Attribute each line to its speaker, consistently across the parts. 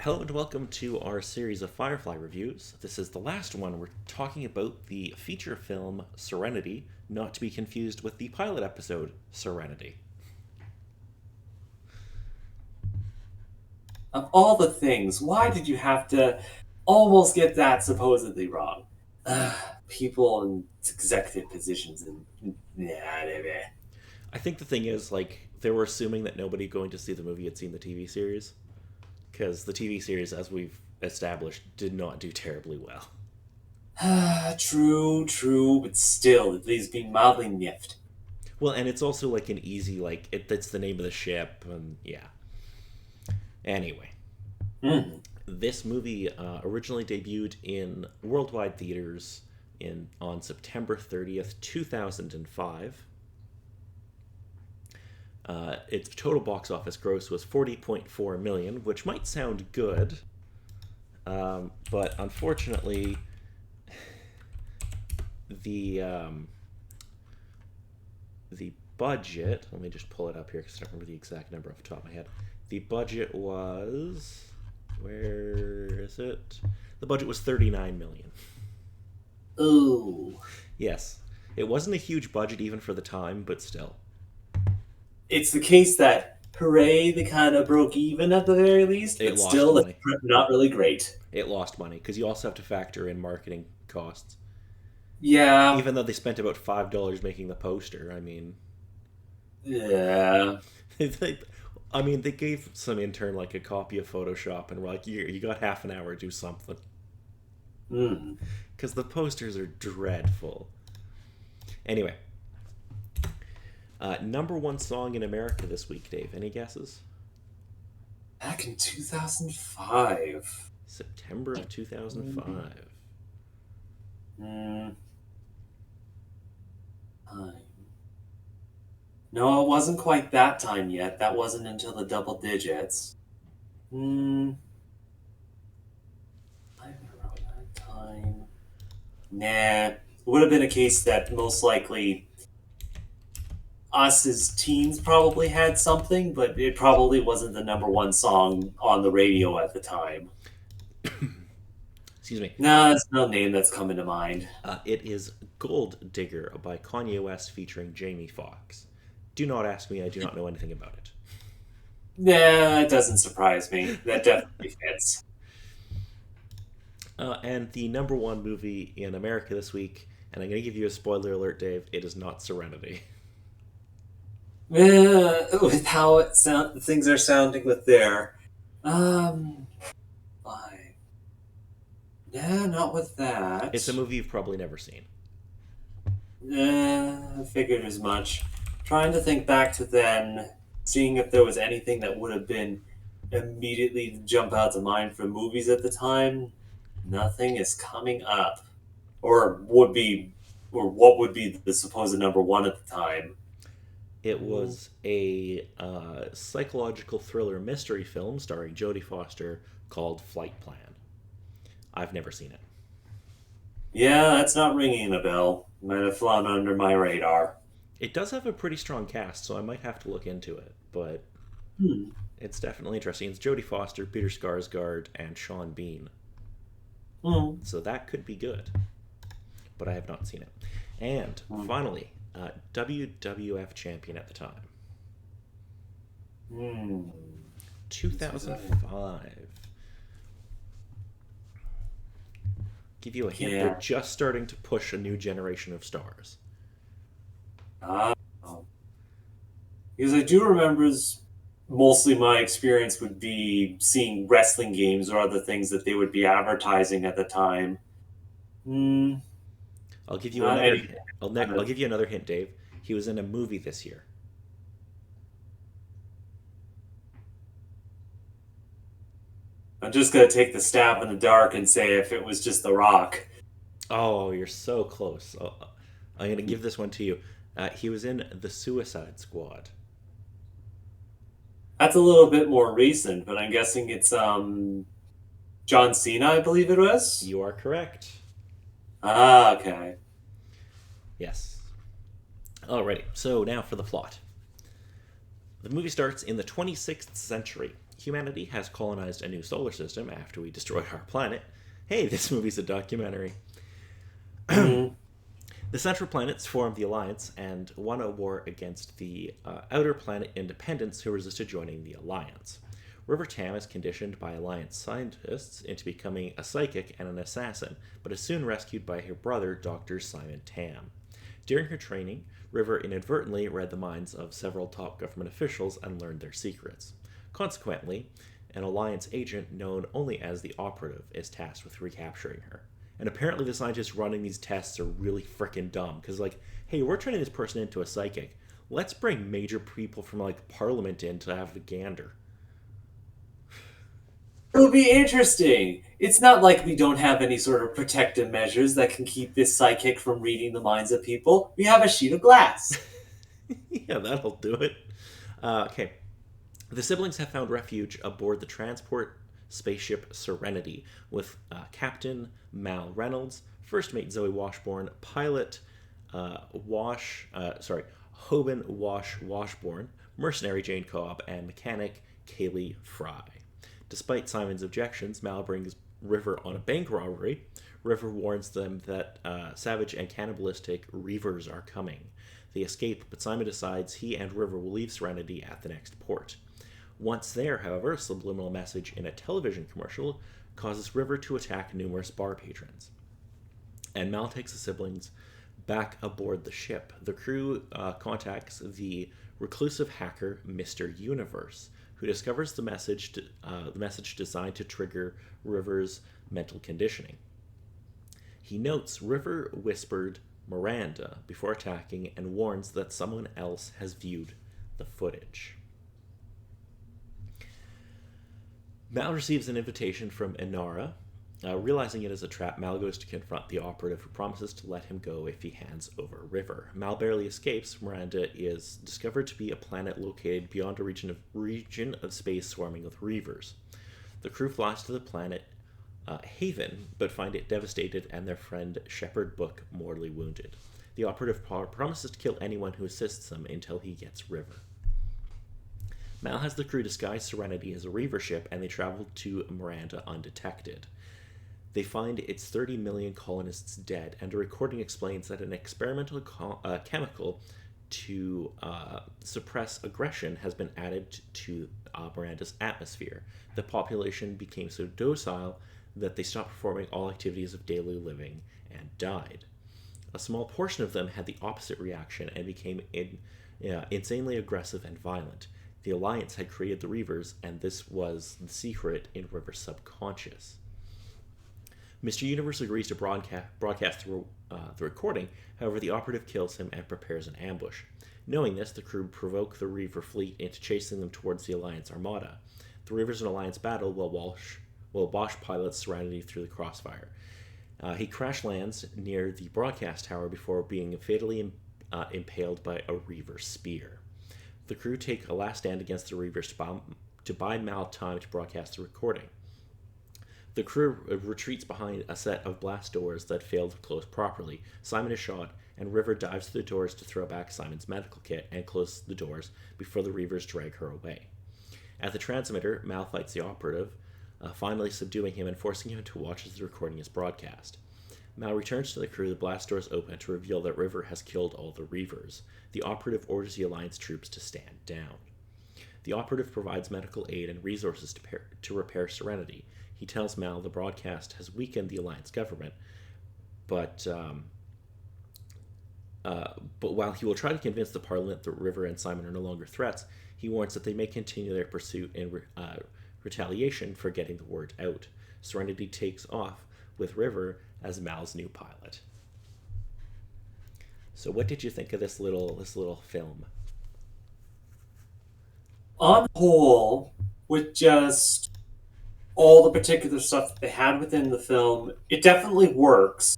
Speaker 1: Hello and welcome to our series of Firefly reviews. This is the last one. We're talking about the feature film Serenity, not to be confused with the pilot episode Serenity.
Speaker 2: Of all the things, why did you have to almost get that supposedly wrong? People in executive positions and
Speaker 1: I think the thing is, they were assuming that nobody going to see the movie had seen the TV series, because the TV series, as we've established, did not do terribly well.
Speaker 2: true, but still, at least being mildly miffed.
Speaker 1: Well, and it's also like an easy, it's the name of the ship, and yeah. Anyway,
Speaker 2: Mm.
Speaker 1: this movie originally debuted in worldwide theaters on September 30th, 2005. Its total box office gross was 40.4 million, which might sound good, but unfortunately, the the budget. Let me just pull it up here because I don't remember the exact number off the top of my head. The budget was, where is it? The budget was 39 million.
Speaker 2: Ooh.
Speaker 1: Yes, it wasn't a huge budget even for the time, but still.
Speaker 2: It's the case that, hooray, they kind of broke even at the very least,
Speaker 1: It
Speaker 2: but
Speaker 1: lost
Speaker 2: still, it's
Speaker 1: money.
Speaker 2: not really great.
Speaker 1: It lost money because you also have to factor in marketing costs.
Speaker 2: Yeah.
Speaker 1: Even though they spent about $5 making the poster, I mean,
Speaker 2: Yeah.
Speaker 1: they gave some intern like a copy of Photoshop and were like, you got half an hour, do something.
Speaker 2: Mm.
Speaker 1: Because the posters are dreadful. Anyway, number one song in America this week, Dave. Any guesses?
Speaker 2: Back in 2005.
Speaker 1: September of 2005.
Speaker 2: Mm. Time. No, it wasn't quite that time yet. That wasn't until the double digits. Hmm. I haven't around that time. Nah. It would have been a case that most likely us as teens probably had something, but it probably wasn't the number one song on the radio at the time.
Speaker 1: Excuse me.
Speaker 2: Nah, that's no name that's coming to mind.
Speaker 1: It is Gold Digger by Kanye West featuring Jamie Foxx. Do not ask me, I do not know anything about it.
Speaker 2: Nah, it doesn't surprise me. That definitely fits.
Speaker 1: And the number one movie in America this week, and I'm going to give you a spoiler alert, Dave, it is not Serenity.
Speaker 2: With how things are sounding with there. Um, fine. Yeah, not with that.
Speaker 1: It's a movie you've probably never seen.
Speaker 2: I figured as much. Trying to think back to then, seeing if there was anything that would have been immediately jump out to mind for movies at the time. Nothing is coming up, or would be, or what would be the supposed number one at the time.
Speaker 1: It was a psychological thriller mystery film starring Jodie Foster called Flight Plan. I've never seen it.
Speaker 2: Yeah, that's not ringing a bell. Might have flown under my radar.
Speaker 1: It does have a pretty strong cast, so I might have to look into it, but
Speaker 2: Hmm.
Speaker 1: it's definitely interesting. It's Jodie Foster, Peter Skarsgård, and Sean Bean.
Speaker 2: Hmm.
Speaker 1: So that could be good, but I have not seen it. And finally, WWF champion at the time,
Speaker 2: Hmm.
Speaker 1: 2005. Give you a hint,
Speaker 2: Yeah.
Speaker 1: they're just starting to push a new generation of stars.
Speaker 2: Uh, because I do remember mostly my experience would be seeing wrestling games or other things that they would be advertising at the time. Hmm.
Speaker 1: I'll give you
Speaker 2: Not
Speaker 1: another.
Speaker 2: any kind
Speaker 1: I'll
Speaker 2: of.
Speaker 1: give you another hint, Dave. He was in a movie this year.
Speaker 2: I'm just gonna take the stab in the dark and say if it was just The Rock.
Speaker 1: Oh, you're so close. I'm gonna give this one to you. He was in The Suicide Squad.
Speaker 2: That's a little bit more recent, but I'm guessing it's John Cena, I believe it was.
Speaker 1: You are correct.
Speaker 2: Ah, okay.
Speaker 1: Yes. Alrighty. So now for the plot. The movie starts in the 26th century. Humanity has colonized a new solar system after we destroyed our planet. Hey, this movie's a documentary.
Speaker 2: Hmm.
Speaker 1: The central planets formed the Alliance and won a war against the outer planet Independence, who resisted joining the Alliance. River Tam is conditioned by Alliance scientists into becoming a psychic and an assassin, but is soon rescued by her brother, Dr. Simon Tam. During her training, River inadvertently read the minds of several top government officials and learned their secrets. Consequently, an Alliance agent known only as the Operative is tasked with recapturing her. And apparently, the scientists running these tests are really freaking dumb because, like, hey, we're turning this person into a psychic. Let's bring major people from, like, Parliament in to have the gander.
Speaker 2: It'll be interesting. It's not like we don't have any sort of protective measures that can keep this psychic from reading the minds of people. We have a sheet of glass.
Speaker 1: Yeah, that'll do it. Okay. The siblings have found refuge aboard the transport spaceship Serenity with Captain Mal Reynolds, first mate Zoe Washburn, pilot Hoban Washburn, mercenary Jane Cobb, and mechanic Kaylee Fry. Despite Simon's objections, Mal brings River on a bank robbery. River warns them that savage and cannibalistic reavers are coming. They escape, but Simon decides he and River will leave Serenity at the next port. Once there, however, a subliminal message in a television commercial causes River to attack numerous bar patrons. And Mal takes the siblings back aboard the ship. The crew contacts the reclusive hacker Mr. Universe, who discovers the message designed to trigger River's mental conditioning. He notes River whispered Miranda before attacking and warns that someone else has viewed the footage. Mal receives an invitation from Inara. Realizing it is a trap, Mal goes to confront the operative, who promises to let him go if he hands over River. Mal barely escapes. Miranda is discovered to be a planet located beyond a region of space swarming with reavers. The crew flies to the planet Haven, but find it devastated and their friend Shepherd Book mortally wounded. The operative promises to kill anyone who assists him until he gets River. Mal has the crew disguise Serenity as a reaver ship, and they travel to Miranda undetected. They find its 30 million colonists dead, and a recording explains that an experimental chemical to suppress aggression has been added to Miranda's atmosphere. The population became so docile that they stopped performing all activities of daily living and died. A small portion of them had the opposite reaction and became insanely aggressive and violent. The Alliance had created the Reavers, and this was the secret in River's subconscious. Mr. Universe agrees to broadcast the recording. However, the operative kills him and prepares an ambush. Knowing this, the crew provoke the Reaver fleet into chasing them towards the Alliance armada. The Reavers and Alliance battle while Bosch pilots Serenity through the crossfire. He crash lands near the broadcast tower before being fatally impaled by a Reaver spear. The crew take a last stand against the Reavers to buy Mal time to broadcast the recording. The crew retreats behind a set of blast doors that fail to close properly. Simon is shot, and River dives through the doors to throw back Simon's medical kit and close the doors before the Reavers drag her away. At the transmitter, Mal fights the operative, finally subduing him and forcing him to watch as the recording is broadcast. Mal returns to the crew. The blast doors open to reveal that River has killed all the Reavers. The operative orders the Alliance troops to stand down. The operative provides medical aid and resources to repair Serenity. He tells Mal the broadcast has weakened the Alliance government, but while he will try to convince the Parliament that River and Simon are no longer threats, he warns that they may continue their pursuit in retaliation for getting the word out. Serenity takes off with River as Mal's new pilot. So, what did you think of this little film?
Speaker 2: On the whole, with just all the particular stuff that they had within the film, it definitely works.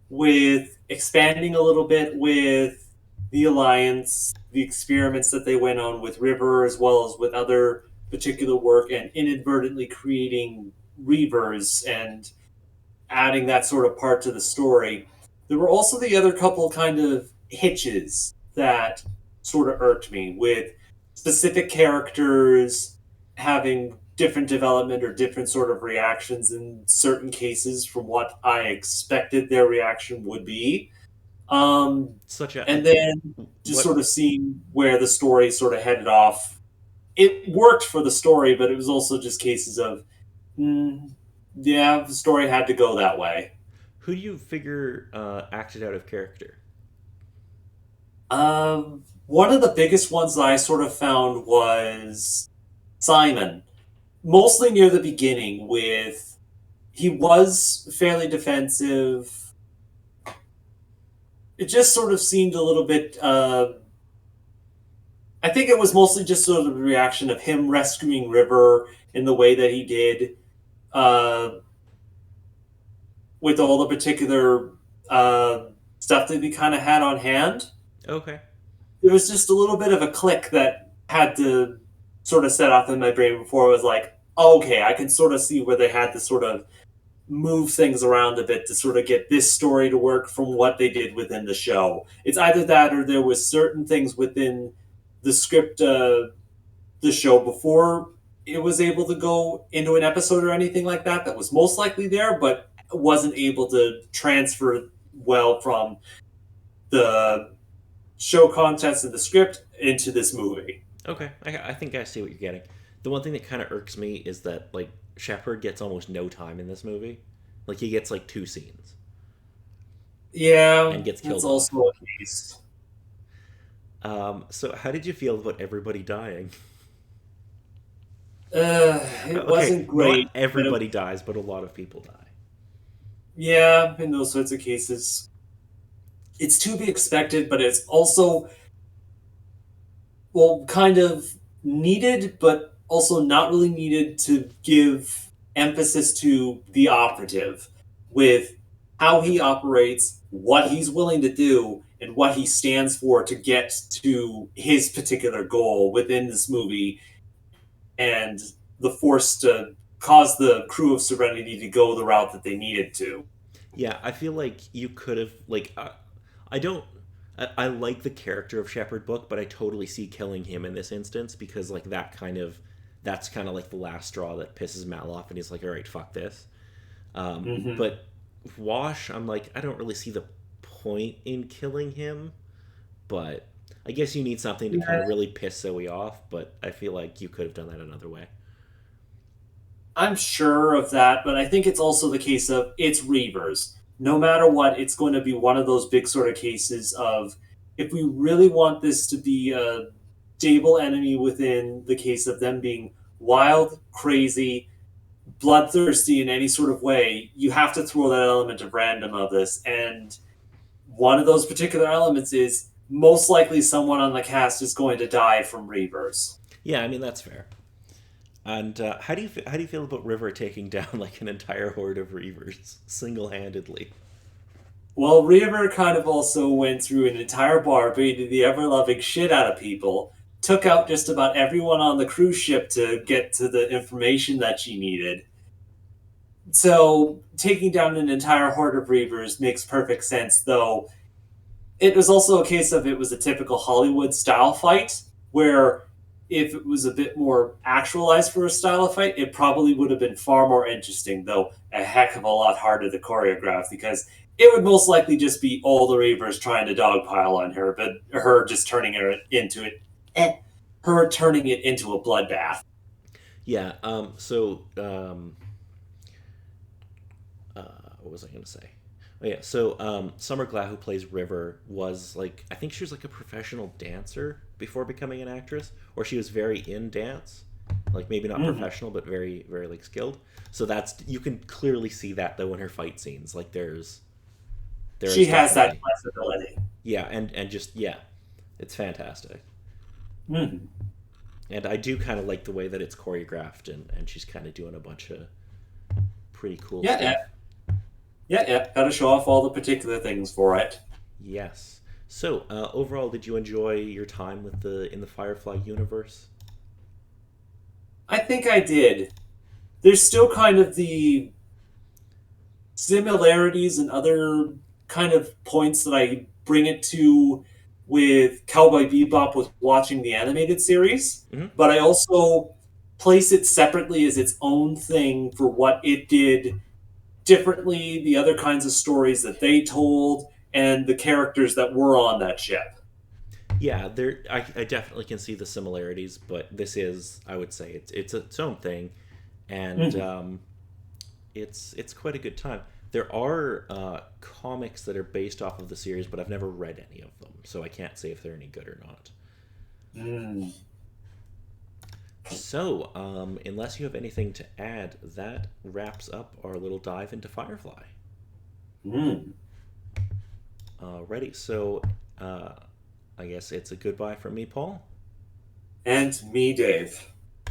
Speaker 2: With expanding a little bit with the Alliance, the experiments that they went on with River, as well as with other particular work, and inadvertently creating Reavers and adding that sort of part to the story. There were also the other couple kind of hitches that sort of irked me with specific characters having different development or different sort of reactions in certain cases from what I expected their reaction would be. Um,
Speaker 1: Such a
Speaker 2: and then just
Speaker 1: what
Speaker 2: sort of seeing where the story sort of headed off. It worked for the story, but it was also just cases of, mm, yeah, the story had to go that way.
Speaker 1: who do you figure acted out of character?
Speaker 2: One of the biggest ones that I sort of found was Simon, mostly near the beginning, with he was fairly defensive. It just sort of seemed a little bit. I think it was mostly just sort of the reaction of him rescuing River in the way that he did, uh, with all the particular uh, stuff that he kind of had on hand.
Speaker 1: Okay.
Speaker 2: There was just a little bit of a click that had to sort of set off in my brain before it was like, oh, okay, I can sort of see where they had to sort of move things around a bit to sort of get this story to work from what they did within the show. It's either that or there was certain things within the script, the show before it was able to go into an episode or anything like that that was most likely there, but wasn't able to transfer well from the show contents of the script into this movie.
Speaker 1: Okay. I think I see what you're getting. The one thing that kind of irks me is that like Shepard gets almost no time in this movie. Like he gets like two scenes
Speaker 2: Yeah,
Speaker 1: and gets
Speaker 2: that's
Speaker 1: killed off.
Speaker 2: also a case.
Speaker 1: So how did you feel about everybody dying?
Speaker 2: It
Speaker 1: Okay,
Speaker 2: wasn't
Speaker 1: not
Speaker 2: great, but
Speaker 1: everybody dies, but a lot of people die.
Speaker 2: yeah, in those sorts of cases, it's to be expected, but it's also, well, kind of needed, but also not really needed to give emphasis to the operative with how he operates, what he's willing to do, and what he stands for to get to his particular goal within this movie, and the force to cause the crew of Serenity to go the route that they needed to.
Speaker 1: Yeah, I feel like you could have like I don't. I like the character of Shepherd Book, but I totally see killing him in this instance because like that's kind of like the last straw that pisses Mal off, and he's like, all right, fuck this.
Speaker 2: Mm-hmm.
Speaker 1: But Wash, I'm like, I don't really see the point in killing him, but I guess you need something to kind of really piss Zoe off. But I feel like you could have done that another way.
Speaker 2: I'm sure of that, but I think it's also the case of it's Reavers. No matter what, it's going to be one of those big sort of cases of if we really want this to be a stable enemy within the case of them being wild, crazy, bloodthirsty in any sort of way, you have to throw that element of random of this. And one of those particular elements is most likely someone on the cast is going to die from Reavers.
Speaker 1: Yeah, I mean that's fair. And how do you feel about River taking down like an entire horde of Reavers single handedly?
Speaker 2: Well, Reaver kind of also went through an entire bar, beating the ever loving shit out of people, took out just about everyone on the cruise ship to get to the information that she needed. So, taking down an entire horde of Reavers makes perfect sense, though it was also a case of it was a typical Hollywood style fight, where if it was a bit more actualized for a style of fight, it probably would have been far more interesting, though a heck of a lot harder to choreograph because it would most likely just be all the Reavers trying to dogpile on her, but her just turning her into it, her turning it into a bloodbath.
Speaker 1: Yeah. What was I going to say? Oh yeah. So Summer Glau, who plays River, was like I think she was like a professional dancer before becoming an actress, or she was very in dance, like maybe not
Speaker 2: Mm-hmm.
Speaker 1: professional, but very very like skilled. So that's you can clearly see that though in her fight scenes. Like there
Speaker 2: She
Speaker 1: is
Speaker 2: has that
Speaker 1: definitely
Speaker 2: flexibility.
Speaker 1: yeah, and just yeah, it's fantastic.
Speaker 2: Mm-hmm.
Speaker 1: And I do kind of like the way that it's choreographed, and she's kind of doing a bunch of pretty cool
Speaker 2: Yeah,
Speaker 1: stuff.
Speaker 2: yeah, yeah, yeah. Got to show off all the particular things for it.
Speaker 1: Yes. So, overall, did you enjoy your time with the in the Firefly universe?
Speaker 2: I think I did. There's still kind of the similarities and other kind of points that I bring it to with Cowboy Bebop with watching the animated series,
Speaker 1: Hmm.
Speaker 2: but I also place it separately as its own thing for what it did differently, the other kinds of stories that they told, and the characters that were on that ship.
Speaker 1: Yeah, there. I definitely can see the similarities, but this is, I would say, it's its own thing, and
Speaker 2: Mm-hmm.
Speaker 1: it's quite a good time. There are comics that are based off of the series, but I've never read any of them, so I can't say if they're any good or not.
Speaker 2: Mm.
Speaker 1: So, unless you have anything to add, that wraps up our little dive into Firefly.
Speaker 2: Mm.
Speaker 1: Ready? So, uh, I guess it's a goodbye from me, Paul.
Speaker 2: And me, Dave.